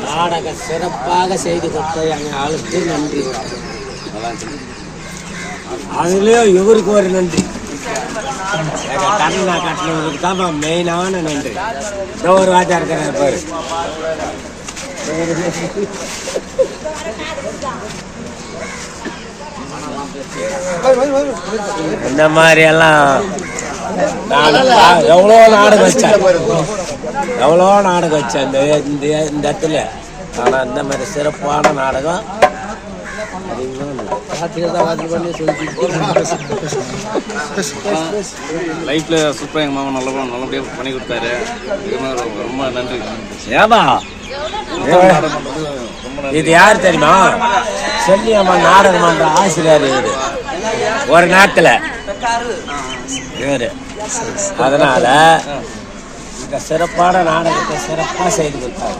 நாடக சிறப்பாக செய்து கொடுத்த எங்கள் ஆளுக்கு நன்றி. அதுலேயும் இவருக்கு ஒரு நன்றி. கண்ணா கட்டினவருக்கு தான் மெயினான நன்றி. ஒரு வாட்டியா இருக்கிறார் பாரு. இந்த மாதிரி எல்லாம் எவ்வளோ நாடகம் வச்சேன், எவ்வளோ நாடகம் வச்சேன் இந்த இடத்துல. ஆனால் இந்த மாதிரி சிறப்பான நாடகம் லைஃப்ல சூப்பராக எங்கள் மாமா நல்லபடியாக பண்ணி கொடுத்தாரு. ரொம்ப நன்றி. ஏமா இது யார் தெரியுமா? செல்லியம்மா நாடகம் பண்ற ஆசிரியர் இவரு ஒரு நேரத்தில் இவரு. அதனால இந்த சிறப்பான நாடகத்தை சிறப்பாக செய்து கொடுத்தாரு.